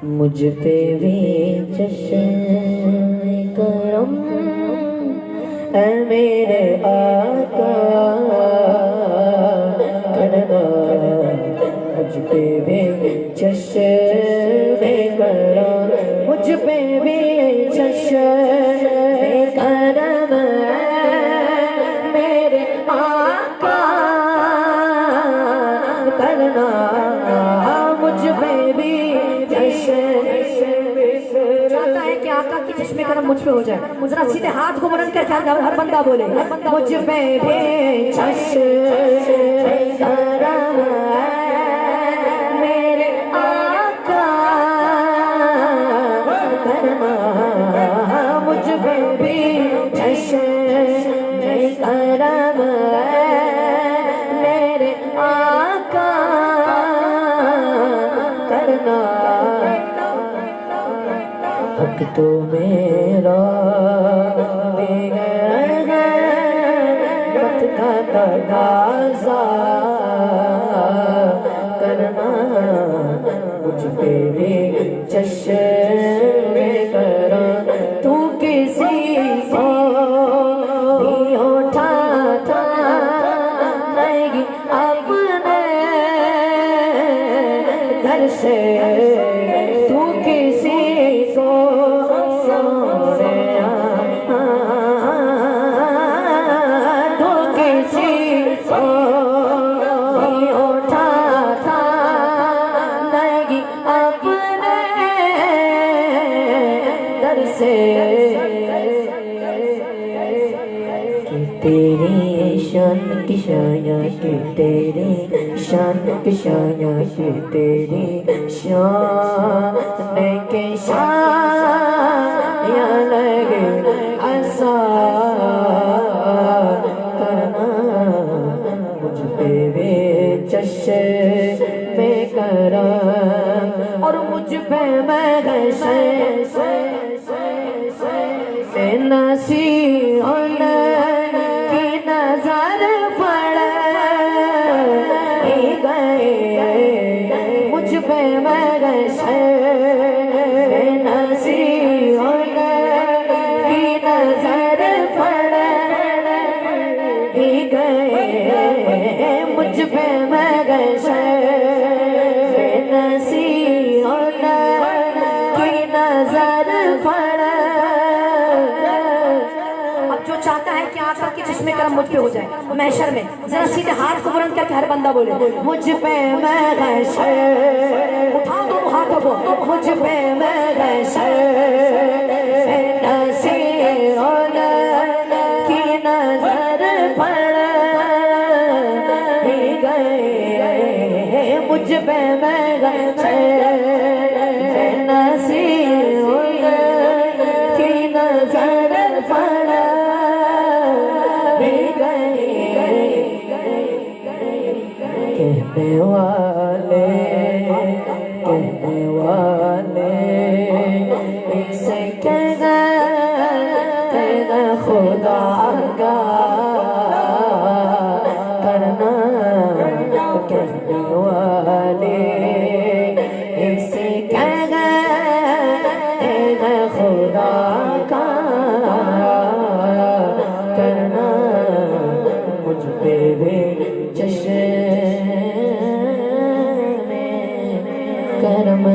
मुझ पे भी चश्मे करम है मेरे आका करना। मुझ पे भी चश्मे करम, मुझ पे भी चश्मे करम मेरे आका करना। मुझ पे भी चाहता है कि आका की चश्मे करम मुझ पे हो जाए। जरा सीधे हाथ को बुलंद करके हर बंदा बोले, मुझ पे भी चश्मे करम मेरे आका करना। मुझ पे भी चश्मे करम मेरे आका करना। हक तो मेरा मत का तगाज़ा करना। मुझ पे भी चश्मे करम, तू किसी को भी उठाता नहीं अपने घर से। तू किसी को तू किसी को भी उठाता नहीं अपने घर से। कि तेरी शान की शाया कि तेरी शान की शाया कि तेरी शान के शाया लगे ऐसा करना। मुझ पे भी चश्मे करम और मुझ पे मगशे नसीहत की नजर पड़ गए। मुझ पे मगशे नसीहत की नजर पड़ गए। मुझ पे मगशे नसीहत की नजर पड़। जो चाहता है कि आका के चश्मे करम मुझ पे हो जाए महशर में, जरा सीधे हाथ को बुलंद करके हर बंदा बोले, मुझ पे महशर। उठाओ दोनों हाथों को, मुझ पे महशर नसीहत की नजर पड़ गए। मुझ पे महशर नसीहत की नजर पड़ कहने वाले इसे कहना खुदा का करना। कहने वाले इसे कहना खुदा का करना। मुझ पे भी चश्मे करम।